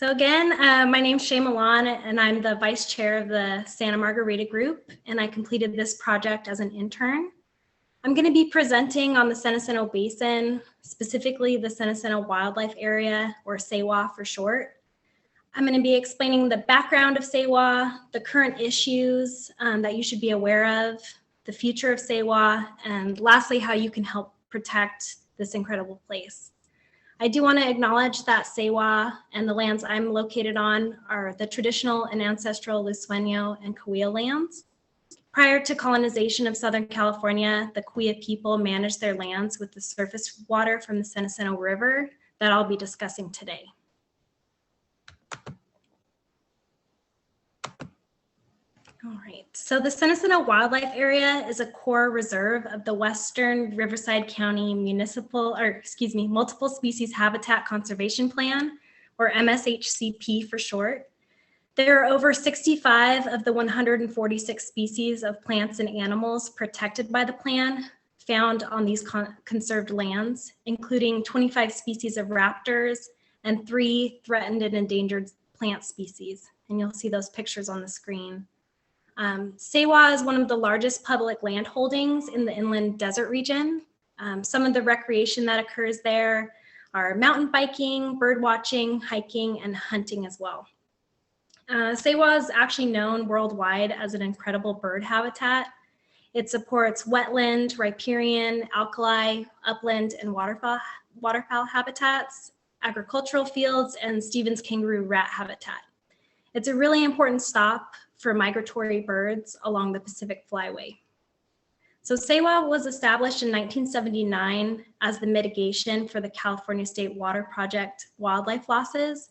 So again, my name's Shea Millan, and I'm the vice chair of the Santa Margarita group, and I completed this project as an intern. I'm going to be presenting on the San Jacinto Basin, specifically the San Jacinto Wildlife Area, or SJWA for short. I'm going to be explaining the background of SJWA, the current issues that you should be aware of, the future of SJWA, and lastly, how you can help protect this incredible place. I do want to acknowledge that SJWA and the lands I'm located on are the traditional and ancestral Luiseno and Cahuilla lands. Prior to colonization of Southern California, the Cahuilla people managed their lands with the surface water from the San Jacinto River that I'll be discussing today. All right, so the San Jacinto Wildlife Area is a core reserve of the Western Riverside County Multiple Species Habitat Conservation Plan, or MSHCP for short. There are over 65 of the 146 species of plants and animals protected by the plan found on these conserved lands, including 25 species of raptors and 3 threatened and endangered plant species. And you'll see those pictures on the screen. SJWA is one of the largest public land holdings in the inland desert region. Some of the recreation that occurs there are mountain biking, bird watching, hiking, and hunting as well. SJWA is actually known worldwide as an incredible bird habitat. It supports wetland, riparian, alkali, upland, and waterfowl habitats, agricultural fields, and Stevens kangaroo rat habitat. It's a really important stop for migratory birds along the Pacific Flyway. So SJWA was established in 1979 as the mitigation for the California State Water Project wildlife losses,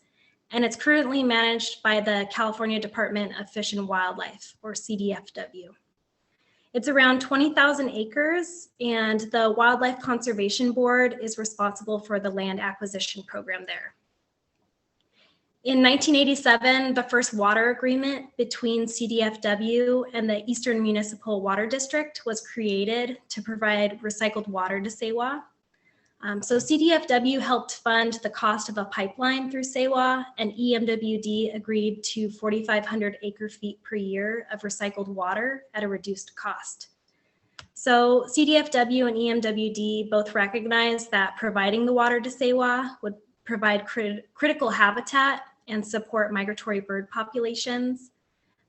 and it's currently managed by the California Department of Fish and Wildlife, or CDFW. It's around 20,000 acres, and the Wildlife Conservation Board is responsible for the land acquisition program there. In 1987, the first water agreement between CDFW and the Eastern Municipal Water District was created to provide recycled water to SJWA. So CDFW helped fund the cost of a pipeline through SJWA, and EMWD agreed to 4,500 acre-feet per year of recycled water at a reduced cost. So CDFW and EMWD both recognized that providing the water to SJWA would provide critical habitat and support migratory bird populations.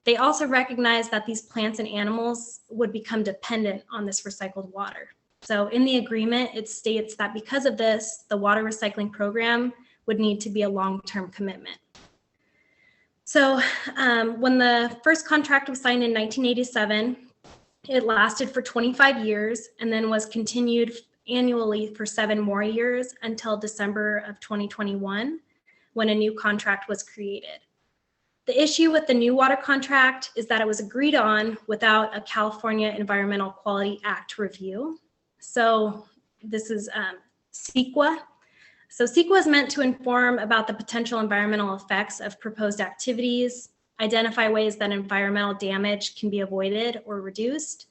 They also recognize that these plants and animals would become dependent on this recycled water. So in the agreement, it states that because of this, the water recycling program would need to be a long-term commitment. So when the first contract was signed in 1987, it lasted for 25 years and then was continued annually for 7 more years until December of 2021. When a new contract was created. The issue with the new water contract is that it was agreed on without a California Environmental Quality Act review. So this is CEQA. So CEQA is meant to inform about the potential environmental effects of proposed activities, identify ways that environmental damage can be avoided or reduced,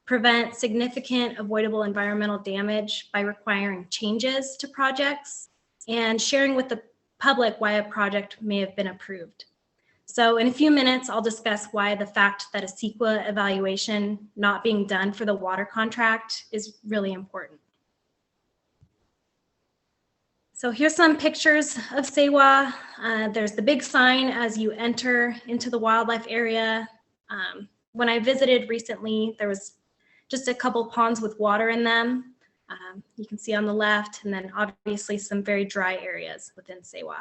prevent significant avoidable environmental damage by requiring changes to projects, and sharing with the public why a project may have been approved. So in a few minutes, I'll discuss why the fact that a CEQA evaluation not being done for the water contract is really important. So here's some pictures of SJWA. There's the big sign as you enter into the wildlife area. When I visited recently, there was just a couple ponds with water in them. You can see on the left, and then obviously some very dry areas within SJWA.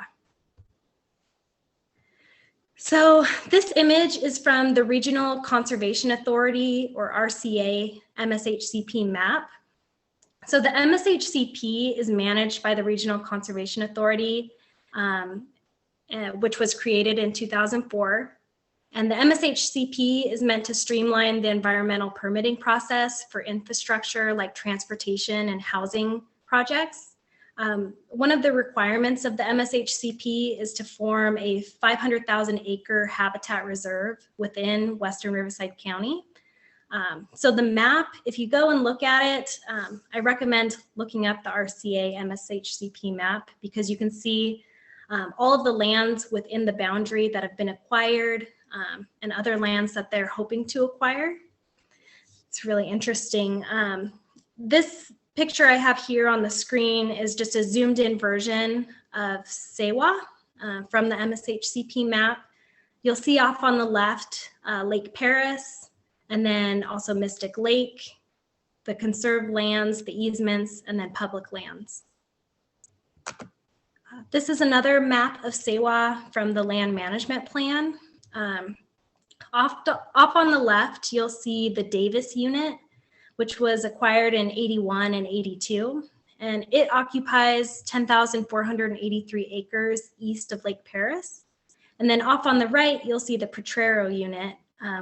So this image is from the Regional Conservation Authority, or RCA, MSHCP map. So the MSHCP is managed by the Regional Conservation Authority, which was created in 2004. And the MSHCP is meant to streamline the environmental permitting process for infrastructure like transportation and housing projects. One of the requirements of the MSHCP is to form a 500,000 acre habitat reserve within Western Riverside County. So the map, if you go and look at it, I recommend looking up the RCA MSHCP map because you can see all of the lands within the boundary that have been acquired and other lands that they're hoping to acquire. It's really interesting. This picture I have here on the screen is just a zoomed in version of SJWA from the MSHCP map. You'll see off on the left, Lake Paris, and then also Mystic Lake, the conserved lands, the easements, and then public lands. This is another map of SJWA from the land management plan. Off on the left, you'll see the Davis unit, which was acquired in 81 and 82, and it occupies 10,483 acres east of Lake Paris. And then off on the right, you'll see the Potrero unit,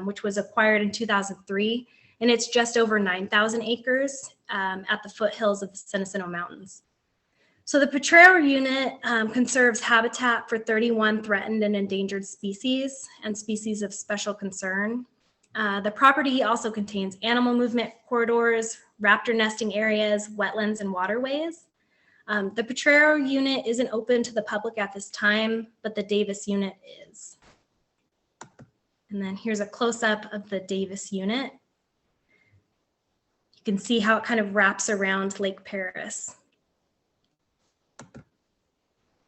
which was acquired in 2003, and it's just over 9,000 acres at the foothills of the San Jacinto Mountains. So the Potrero unit conserves habitat for 31 threatened and endangered species and species of special concern. The property also contains animal movement corridors, raptor nesting areas, wetlands, and waterways. The Potrero unit isn't open to the public at this time, but the Davis unit is. And then here's a close-up of the Davis unit. You can see how it kind of wraps around Lake Paris.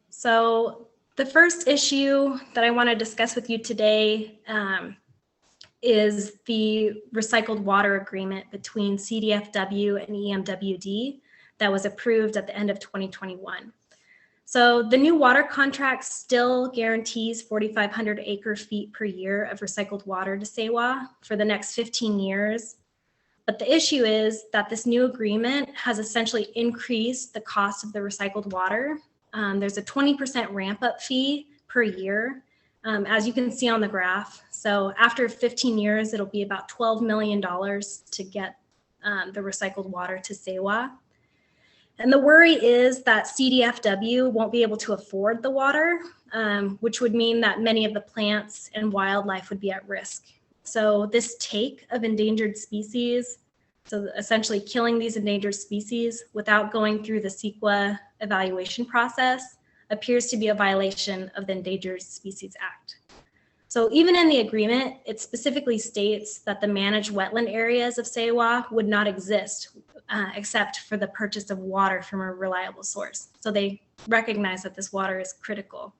So the first issue that I want to discuss with you today is the recycled water agreement between CDFW and EMWD that was approved at the end of 2021. So the new water contract still guarantees 4,500 acre feet per year of recycled water to SJWA for the next 15 years. But the issue is that this new agreement has essentially increased the cost of the recycled water. There's a 20% ramp up fee per year, as you can see on the graph. So after 15 years, it'll be about $12 million to get the recycled water to SJWA. And the worry is that CDFW won't be able to afford the water, which would mean that many of the plants and wildlife would be at risk. So this take of endangered species, so essentially killing these endangered species without going through the SJWA evaluation process, appears to be a violation of the Endangered Species Act. So even in the agreement, it specifically states that the managed wetland areas of SJWA would not exist except for the purchase of water from a reliable source. So they recognize that this water is critical.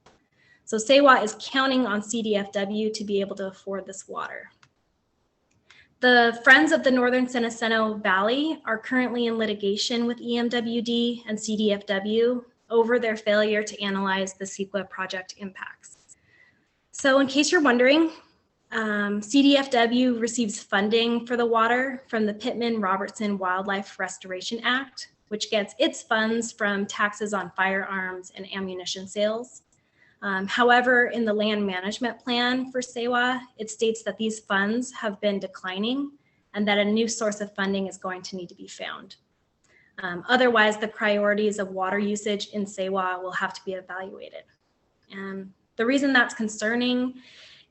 So SJWA is counting on CDFW to be able to afford this water. The Friends of the Northern San Jacinto Valley are currently in litigation with EMWD and CDFW over their failure to analyze the SJWA project impacts. So in case you're wondering, CDFW receives funding for the water from the Pittman-Robertson Wildlife Restoration Act, which gets its funds from taxes on firearms and ammunition sales. However, in the land management plan for SJWA, it states that these funds have been declining and that a new source of funding is going to need to be found. Otherwise, the priorities of water usage in SJWA will have to be evaluated. And the reason that's concerning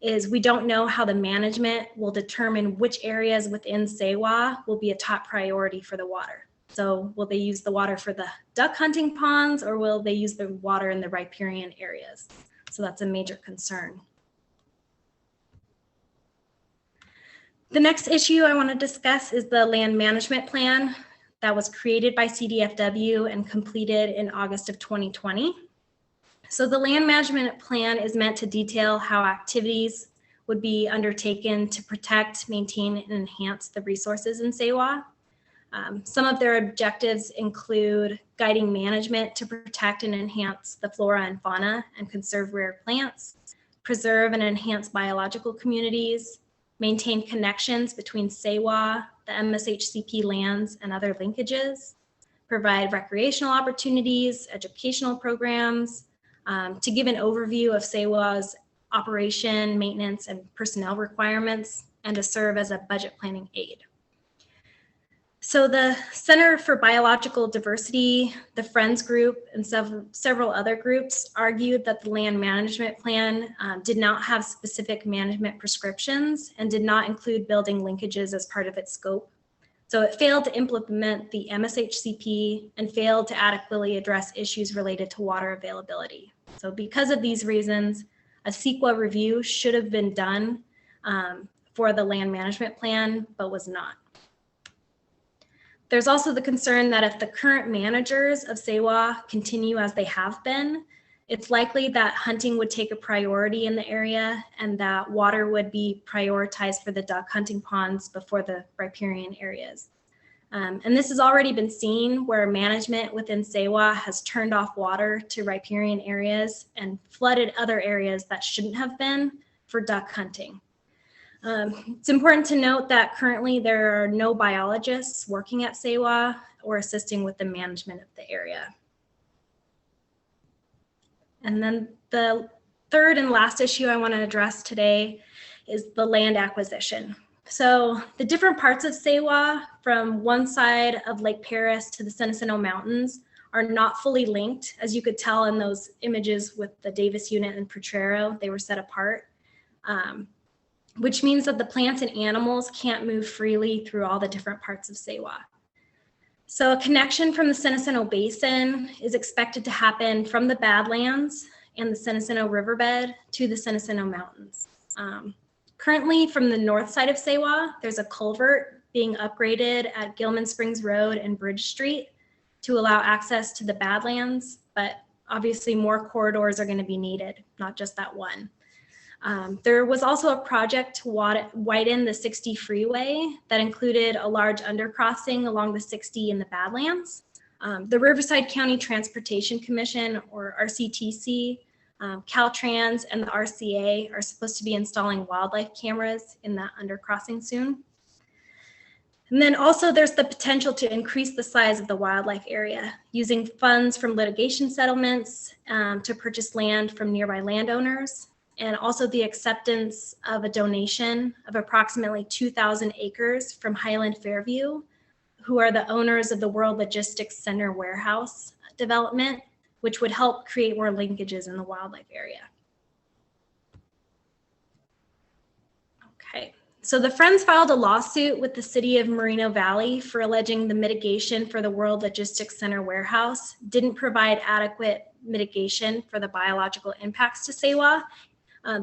is we don't know how the management will determine which areas within SJWA will be a top priority for the water. So will they use the water for the duck hunting ponds, or will they use the water in the riparian areas? So that's a major concern. The next issue I want to discuss is the land management plan that was created by CDFW and completed in August of 2020. So the land management plan is meant to detail how activities would be undertaken to protect, maintain, and enhance the resources in SJWA. Some of their objectives include guiding management to protect and enhance the flora and fauna and conserve rare plants, preserve and enhance biological communities, maintain connections between SJWA, the MSHCP lands, and other linkages, provide recreational opportunities, educational programs, to give an overview of SJWA's operation, maintenance, and personnel requirements, and to serve as a budget planning aid. So the Center for Biological Diversity, the Friends Group, and several other groups argued that the land management plan did not have specific management prescriptions and did not include building linkages as part of its scope. So it failed to implement the MSHCP and failed to adequately address issues related to water availability. So because of these reasons, a CEQA review should have been done for the land management plan, but was not. There's also the concern that if the current managers of SJWA continue as they have been, it's likely that hunting would take a priority in the area and that water would be prioritized for the duck hunting ponds before the riparian areas. And this has already been seen where management within SJWA has turned off water to riparian areas and flooded other areas that shouldn't have been for duck hunting. It's important to note that currently there are no biologists working at SJWA or assisting with the management of the area. And then the third and last issue I want to address today is the land acquisition. So the different parts of SJWA from one side of Lake Paris to the San Jacinto Mountains are not fully linked. As you could tell in those images with the Davis unit and Potrero, they were set apart, which means that the plants and animals can't move freely through all the different parts of SJWA. So a connection from the San Jacinto Basin is expected to happen from the Badlands and the San Jacinto Riverbed to the San Jacinto Mountains. Currently, from the north side of SJWA, there's a culvert being upgraded at Gilman Springs Road and Bridge Street to allow access to the Badlands, but obviously more corridors are going to be needed, not just that one. There was also a project to widen the 60 freeway that included a large undercrossing along the 60 in the Badlands. The Riverside County Transportation Commission, or RCTC, Caltrans, and the RCA are supposed to be installing wildlife cameras in that undercrossing soon. And then also there's the potential to increase the size of the wildlife area using funds from litigation settlements to purchase land from nearby landowners, and also the acceptance of a donation of approximately 2,000 acres from Highland Fairview, who are the owners of the World Logistics Center warehouse development, which would help create more linkages in the wildlife area. Okay, so the Friends filed a lawsuit with the city of Moreno Valley for alleging the mitigation for the World Logistics Center warehouse didn't provide adequate mitigation for the biological impacts to SJWA.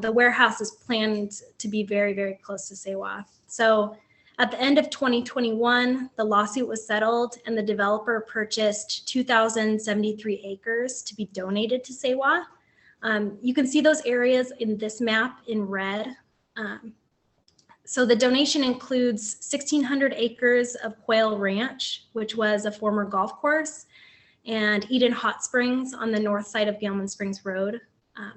The warehouse is planned to be very, very close to SJWA. So at the end of 2021, the lawsuit was settled and the developer purchased 2,073 acres to be donated to SJWA. You can see those areas in this map in red. So the donation includes 1,600 acres of Quail Ranch, which was a former golf course, and Eden Hot Springs on the north side of Gilman Springs Road.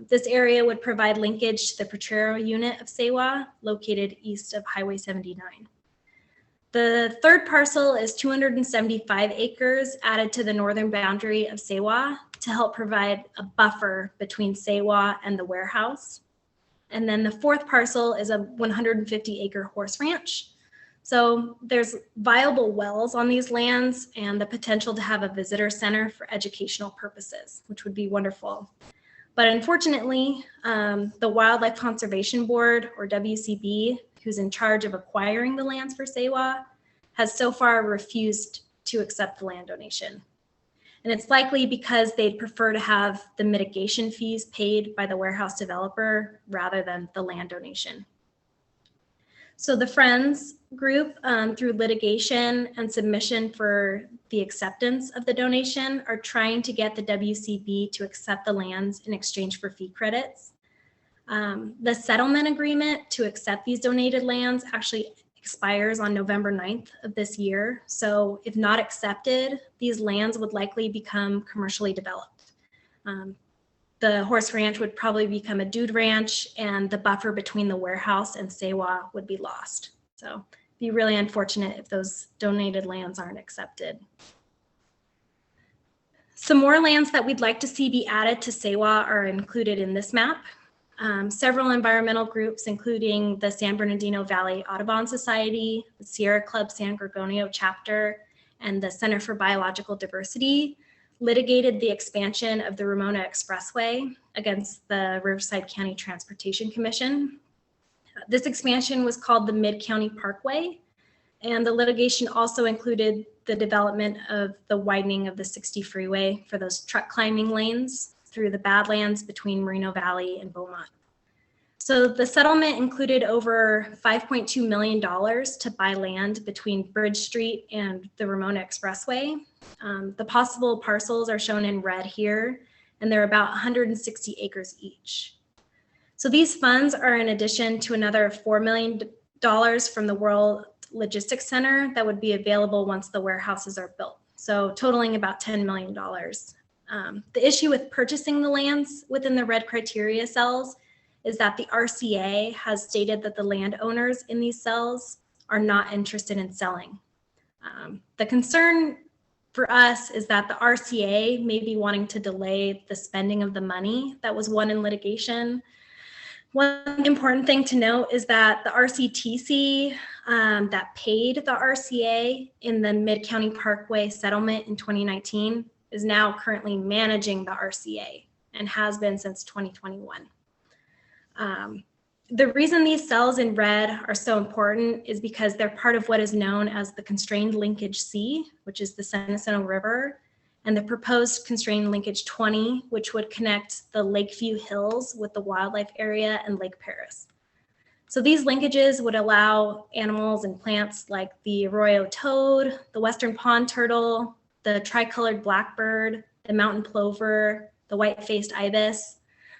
This area would provide linkage to the Potrero unit of SJWA located east of Highway 79. The third parcel is 275 acres added to the northern boundary of SJWA to help provide a buffer between SJWA and the warehouse. And then the fourth parcel is a 150-acre horse ranch. So there's viable wells on these lands and the potential to have a visitor center for educational purposes, which would be wonderful. But unfortunately, the Wildlife Conservation Board, or WCB, who's in charge of acquiring the lands for SJWA, has so far refused to accept the land donation. And it's likely because they'd prefer to have the mitigation fees paid by the warehouse developer rather than the land donation. So the Friends group, through litigation and submission for the acceptance of the donation, are trying to get the WCB to accept the lands in exchange for fee credits. The settlement agreement to accept these donated lands actually expires on November 9th of this year. So if not accepted, these lands would likely become commercially developed. The horse ranch would probably become a dude ranch, and the buffer between the warehouse and SJWA would be lost. So it'd be really unfortunate if those donated lands aren't accepted. Some more lands that we'd like to see be added to SJWA are included in this map. Several environmental groups, including the San Bernardino Valley Audubon Society, the Sierra Club San Gorgonio chapter, and the Center for Biological Diversity, litigated the expansion of the Ramona Expressway against the Riverside County Transportation Commission. This expansion was called the Mid-County Parkway, And the litigation also included the development of the widening of the 60 freeway for those truck climbing lanes through the Badlands between Moreno Valley and Beaumont. So the settlement included over $5.2 million to buy land between Bridge Street and the Ramona Expressway. The possible parcels are shown in red here, and they're about 160 acres each. So these funds are in addition to another $4 million from the World Logistics Center that would be available once the warehouses are built. So totaling about $10 million. The issue with purchasing the lands within the red criteria cells is that the RCA has stated that the landowners in these cells are not interested in selling. The concern for us is that the RCA may be wanting to delay the spending of the money that was won in litigation. One important thing to note is that the RCTC that paid the RCA in the Mid-County Parkway settlement in 2019 is now currently managing the RCA and has been since 2021. The reason these cells in red are so important is because they're part of what is known as the constrained linkage C, which is the San Jacinto River, and the proposed constrained linkage 20, which would connect the Lakeview Hills with the wildlife area and Lake Paris. So these linkages would allow animals and plants like the arroyo toad, the western pond turtle, the tricolored blackbird, the mountain plover, the white-faced ibis,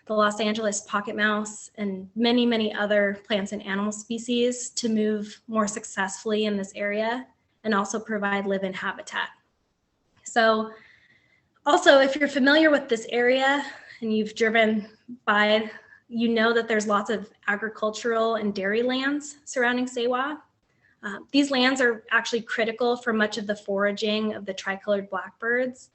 the Los Angeles pocket mouse, and many, many other plants and animal species to move more successfully in this area and also provide live-in habitat. So also, if you're familiar with this area and you've driven by, you know that there's lots of agricultural and dairy lands surrounding SJWA. These lands are actually critical for much of the foraging of the tricolored blackbirds,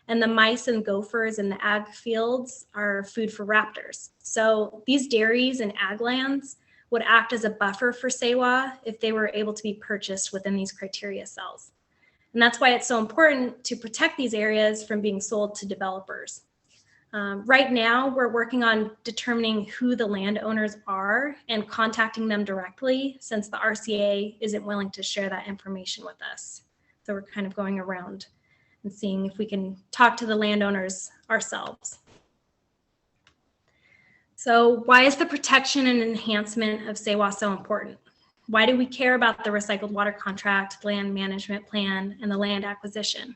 and the mice and gophers in the ag fields are food for raptors. So these dairies and ag lands would act as a buffer for SJWA if they were able to be purchased within these criteria cells. And that's why it's so important to protect these areas from being sold to developers. Right now, we're working on determining who the landowners are and contacting them directly, since the RCA isn't willing to share that information with us. So we're kind of going around and seeing if we can talk to the landowners ourselves. So why is the protection and enhancement of SJWA so important? Why do we care about the recycled water contract, land management plan, and the land acquisition?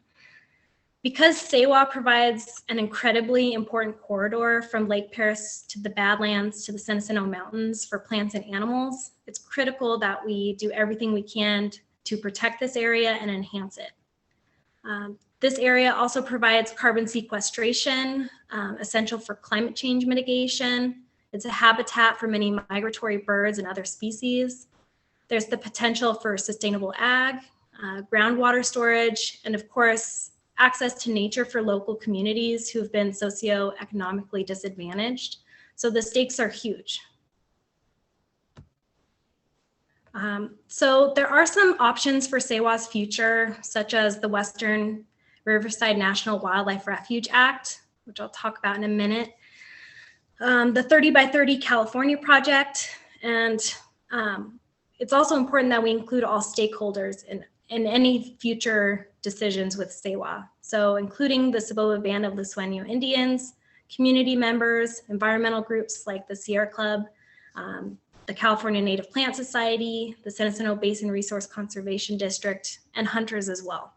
Because SJWA provides an incredibly important corridor from Lake Paris to the Badlands to the San Jacinto Mountains for plants and animals, it's critical that we do everything we can to protect this area and enhance it. This area also provides carbon sequestration, essential for climate change mitigation. It's a habitat for many migratory birds and other species. There's the potential for sustainable ag, groundwater storage, and of course, access to nature for local communities who have been socioeconomically disadvantaged. So the stakes are huge. So there are some options for SJWA's future, such as the Western Riverside National Wildlife Refuge Act, which I'll talk about in a minute, the 30 by 30 California project, and it's also important that we include all stakeholders in any future decisions with SJWA. So including the Saboba Band of Lusueño Indians, community members, environmental groups like the Sierra Club, the California Native Plant Society, the San Jacinto Basin Resource Conservation District, and hunters as well.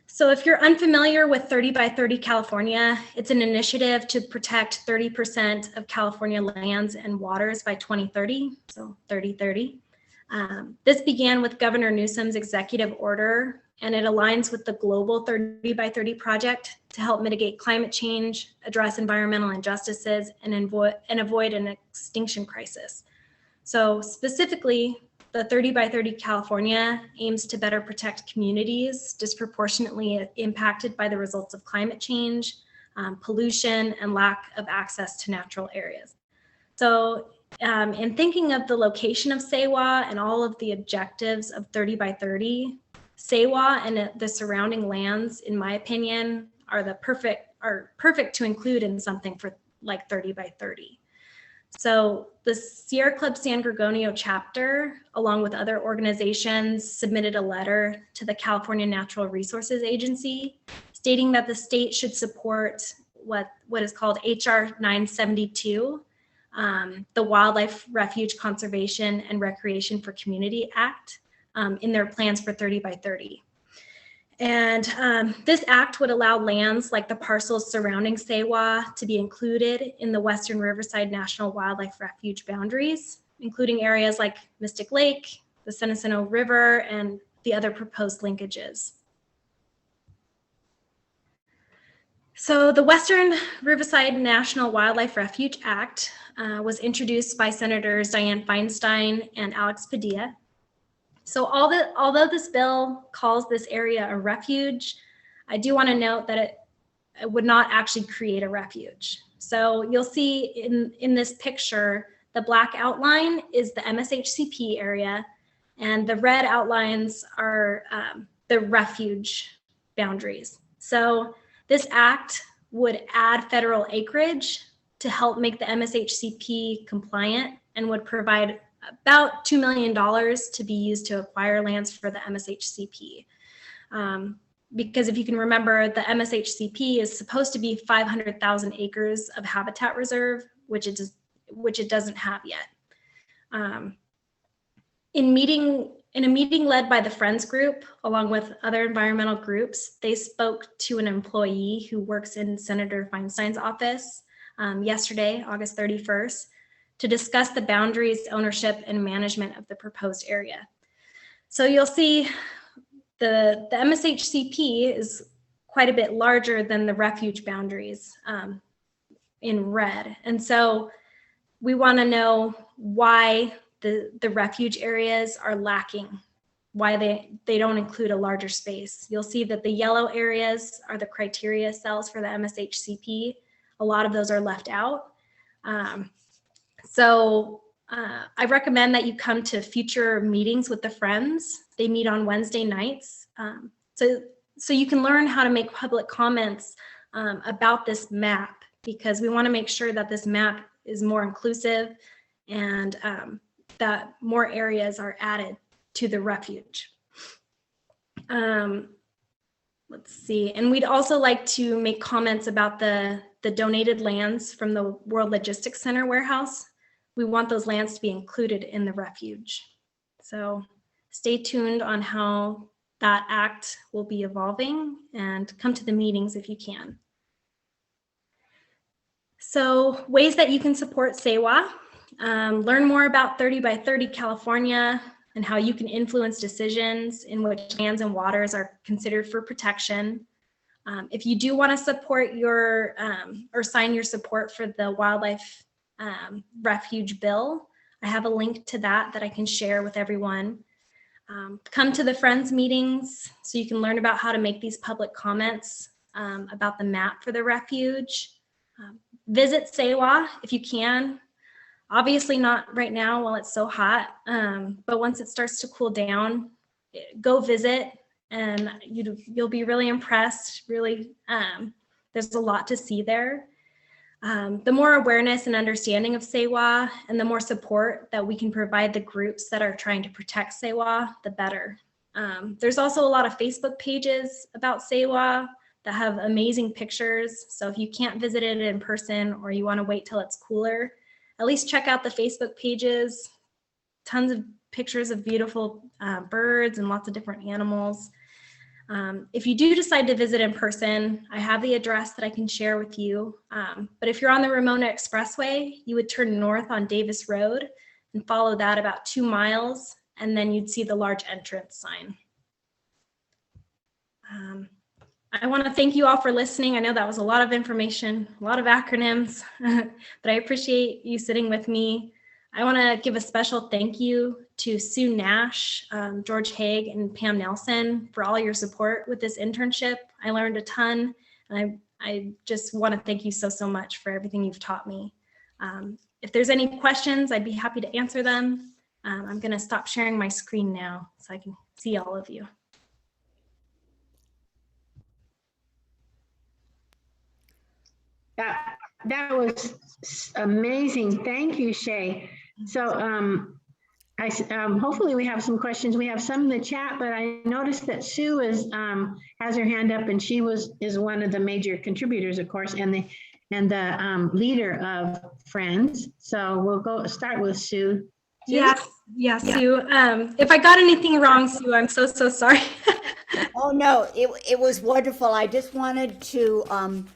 So if you're unfamiliar with 30 by 30 California, it's an initiative to protect 30% of California lands and waters by 2030, so 30-30. This began with Governor Newsom's executive order, and it aligns with the global 30 by 30 project to help mitigate climate change, address environmental injustices, and avoid an extinction crisis. So specifically, the 30 by 30 California aims to better protect communities disproportionately impacted by the results of climate change, pollution, and lack of access to natural areas. So in thinking of the location of SJWA and all of the objectives of 30 by 30, SJWA and the surrounding lands, in my opinion, are perfect to include in something for like 30 by 30. So the Sierra Club San Gorgonio chapter, along with other organizations, submitted a letter to the California Natural Resources Agency stating that the state should support what is called HR 972, the Wildlife Refuge Conservation and Recreation for Community Act, in their plans for 30 by 30. And this act would allow lands like the parcels surrounding SJWA to be included in the Western Riverside National Wildlife Refuge boundaries, including areas like Mystic Lake, the San Jacinto River, and the other proposed linkages. So the Western Riverside National Wildlife Refuge Act was introduced by Senators Dianne Feinstein and Alex Padilla. So although this bill calls this area a refuge, I do want to note that it would not actually create a refuge. So you'll see in this picture, the black outline is the MSHCP area, and the red outlines are the refuge boundaries. So this act would add federal acreage to help make the MSHCP compliant and would provide about $2 million to be used to acquire lands for the MSHCP. Because if you can remember, the MSHCP is supposed to be 500,000 acres of habitat reserve, which it doesn't have yet. In a meeting led by the Friends Group, along with other environmental groups, they spoke to an employee who works in Senator Feinstein's office yesterday, August 31st, to discuss the boundaries, ownership, and management of the proposed area. So you'll see the MSHCP is quite a bit larger than the refuge boundaries in red. And so we want to know why the refuge areas are lacking, why they don't include a larger space. You'll see that the yellow areas are the criteria cells for the MSHCP. A lot of those are left out. So I recommend that you come to future meetings with the Friends. They meet on Wednesday nights. So you can learn how to make public comments about this map, because we want to make sure that this map is more inclusive and that more areas are added to the refuge. Let's see, and we'd also like to make comments about the donated lands from the World Logistics Center warehouse. We want those lands to be included in the refuge. So stay tuned on how that act will be evolving, and come to the meetings if you can. So ways that you can support SJWA. Learn more about 30 by 30 California and how you can influence decisions in which lands and waters are considered for protection. If you do want to support or sign your support for the Wildlife Refuge Bill, I have a link to that I can share with everyone. Come to the Friends meetings so you can learn about how to make these public comments about the map for the refuge. Visit SJWA if you can. Obviously not right now while it's so hot, but once it starts to cool down, go visit and you'll be really impressed. Really, there's a lot to see there. The more awareness and understanding of SJWA and the more support that we can provide the groups that are trying to protect SJWA, the better. There's also a lot of Facebook pages about SJWA that have amazing pictures. So if you can't visit it in person or you want to wait till it's cooler, at least check out the Facebook pages. Tons of pictures of beautiful birds and lots of different animals. If you do decide to visit in person, I have the address that I can share with you. But if you're on the Ramona Expressway, you would turn north on Davis Road and follow that about 2 miles, and then you'd see the large entrance sign. I want to thank you all for listening. I know that was a lot of information, a lot of acronyms, but I appreciate you sitting with me. I want to give a special thank you to Sue Nash, George Haig, and Pam Nelson for all your support with this internship. I learned a ton, and I just want to thank you so much for everything you've taught me. If there's any questions, I'd be happy to answer them. I'm going to stop sharing my screen now so I can see all of you. Yeah, That was amazing. Thank you, Shea. So hopefully we have some questions. We have some in the chat, but I noticed that Sue has her hand up, and she is one of the major contributors, of course, and the leader of Friends. So we'll start with Sue. Sue? Yes, Sue. If I got anything wrong, Sue, I'm so sorry. Oh, no, it was wonderful. I just wanted to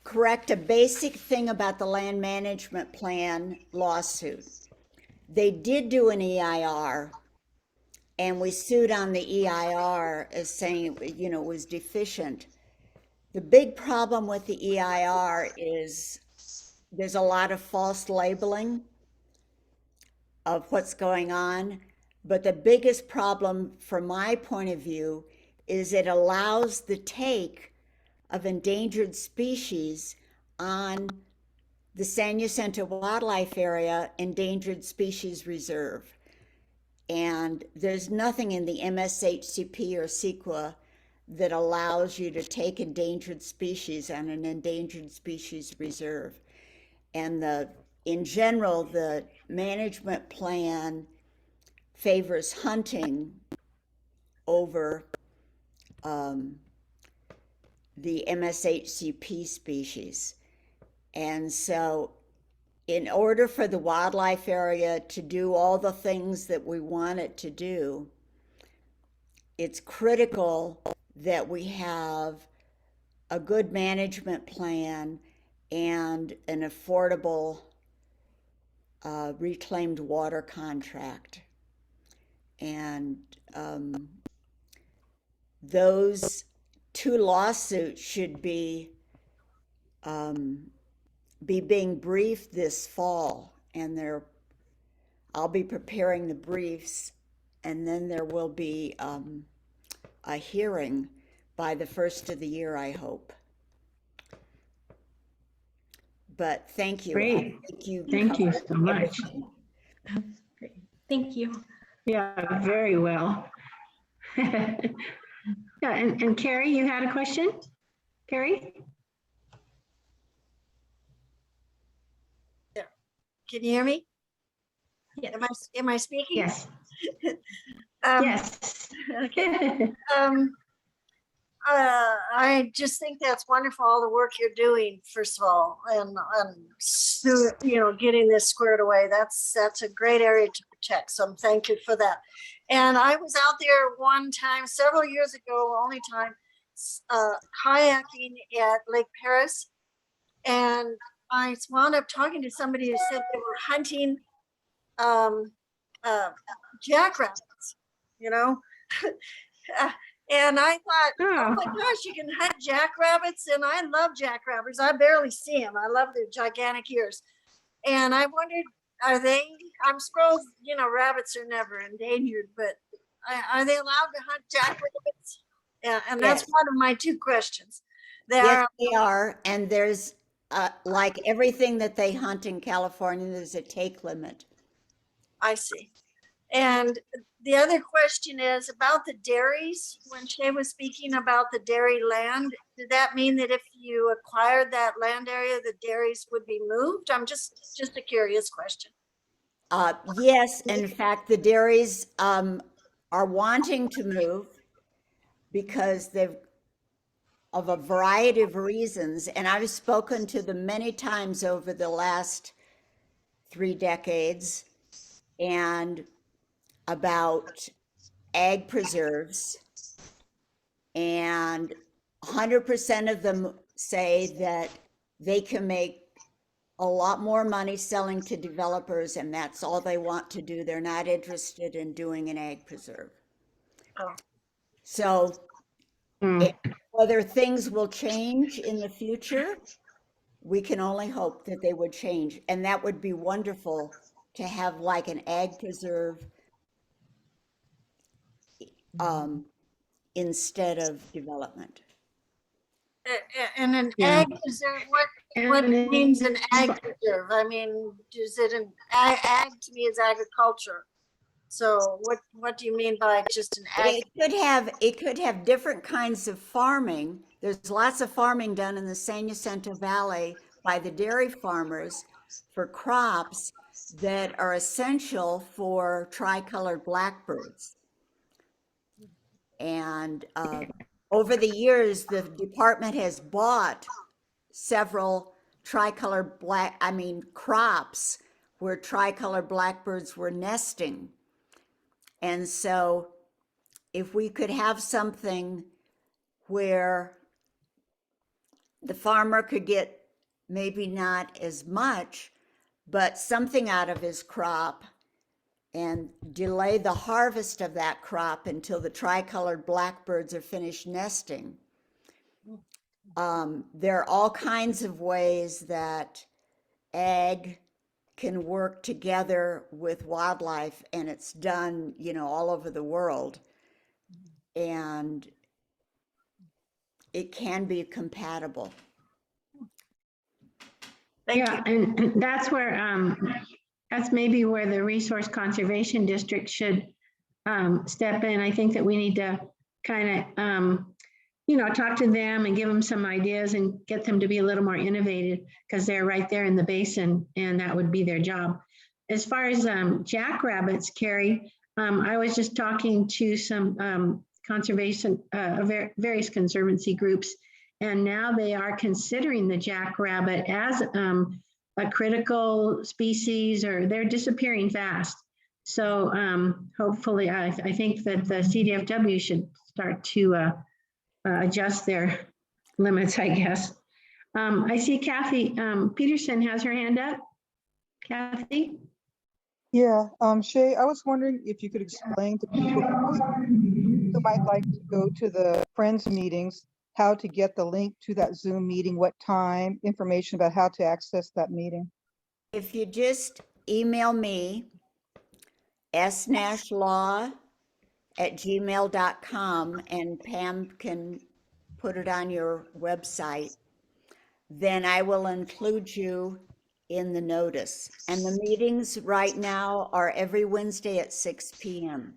correct a basic thing about the land management plan lawsuit. They did do an EIR, and we sued on the EIR as saying, you know, it was deficient. The big problem with the EIR is there's a lot of false labeling of what's going on. But the biggest problem from my point of view is it allows the take of endangered species on the San Jacinto Wildlife Area Endangered Species Reserve. And there's nothing in the MSHCP or SJWA that allows you to take endangered species on an endangered species reserve. And in general, the management plan favors hunting over the MSHCP species. And so in order for the wildlife area to do all the things that we want it to do, it's critical that we have a good management plan and an affordable reclaimed water contract. And those two lawsuits should be being briefed this fall, and I'll be preparing the briefs, and then there will be a hearing by the first of the year, I hope. But thank you. Great. Thank you so much. Great. Thank you. Yeah, very well. Yeah, and Carrie, you had a question? Carrie? Can you hear me? Yes. Am I speaking? Yes. Yes. Okay. I just think that's wonderful, all the work you're doing, first of all, and you know, getting this squared away. That's a great area to protect. So thank you for that. And I was out there one time, several years ago, only time, kayaking at Lake Paris, and I wound up talking to somebody who said they were hunting jackrabbits, you know. And I thought, oh my gosh, you can hunt jackrabbits, and I love jackrabbits. I barely see them. I love their gigantic ears. And I wondered, I'm supposed, you know, rabbits are never endangered, but are they allowed to hunt jackrabbits? Yeah, and that's one of my two questions. Yes, they are, and there's like everything that they hunt in California, there's a take limit. I see. And the other question is about the dairies. When Shea was speaking about the dairy land, did that mean that if you acquired that land area, the dairies would be moved? I'm just a curious question. Yes, in fact, the dairies are wanting to move because they've of a variety of reasons, and I've spoken to them many times over the last 3 decades, and about ag preserves, and 100% of them say that they can make a lot more money selling to developers, and that's all they want to do. They're not interested in doing an ag preserve. Oh. So whether things will change in the future, we can only hope that they would change. And that would be wonderful to have like an ag preserve instead of development. And an ag preserve, what means an ag preserve? I mean, is it an ag to me is agriculture. So what do you mean by just an ag? It could have different kinds of farming. There's lots of farming done in the San Jacinto Valley by the dairy farmers for crops that are essential for tricolored blackbirds. And over the years, the department has bought several crops where tricolored blackbirds were nesting. And so if we could have something where the farmer could get maybe not as much, but something out of his crop, and delay the harvest of that crop until the tricolored blackbirds are finished nesting. There are all kinds of ways that ag can work together with wildlife, and it's done, you know, all over the world. And it can be compatible. Yeah, and that's where, that's maybe where the Resource Conservation District should step in. I think that we need to kind of, you know, talk to them and give them some ideas and get them to be a little more innovative, because they're right there in the basin and that would be their job. As far as jackrabbits, Carrie, I was just talking to some conservation, various conservancy groups, and now they are considering the jackrabbit as a critical species, or they're disappearing fast. So hopefully, I think that the CDFW should start to adjust their limits, I guess. I see Kathy Peterson has her hand up. Kathy? Yeah, Shea, I was wondering if you could explain to people who might like to go to the Friends meetings, how to get the link to that Zoom meeting, what time, information about how to access that meeting. If you just email me, snashlaw@gmail.com, and Pam can put it on your website, then I will include you in the notice. And the meetings right now are every Wednesday at 6 p.m.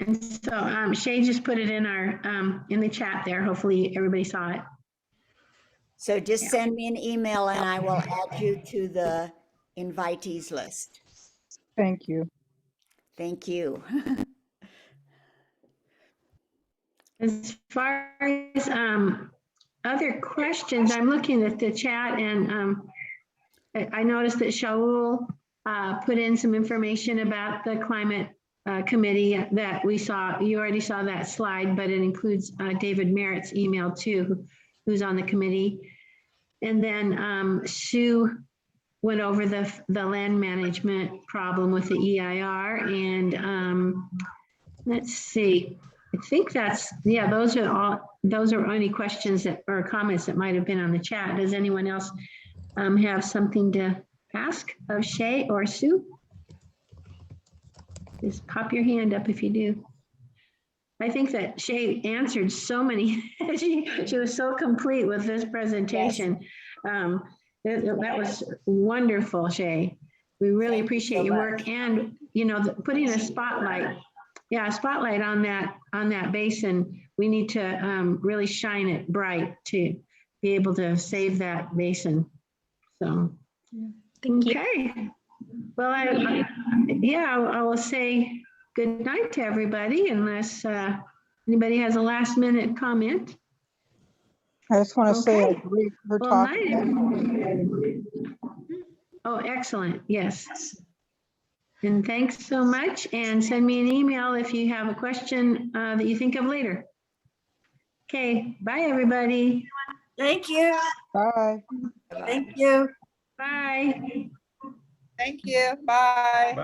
And so Shea just put it in our in the chat there. Hopefully everybody saw it. So just send me an email and I will add you to the invitees list. Thank you. Thank you. As far as other questions, I'm looking at the chat, and I noticed that Shaul put in some information about the climate committee that we saw. You already saw that slide, but it includes David Merritt's email too, who's on the committee. And then Sue went over the land management problem with the EIR, and let's see. I think that's, yeah, those are any questions that or comments that might have been on the chat. Does anyone else have something to ask of Shea or Sue? Just pop your hand up if you do. I think that Shea answered so many, she was so complete with this presentation. Yes. That was wonderful, Shea. We really appreciate your work, and, you know, putting a spotlight. Yeah, a spotlight on that basin. We need to really shine it bright to be able to save that basin. So, Thank you. Okay. Well, I will say good night to everybody, unless anybody has a last minute comment. I just want to say I Okay. agree with her Well, talk. Oh, excellent. Yes. And thanks so much, and send me an email if you have a question that you think of later. Okay, bye everybody. Thank you. Bye. Thank you. Bye. Thank you. Bye.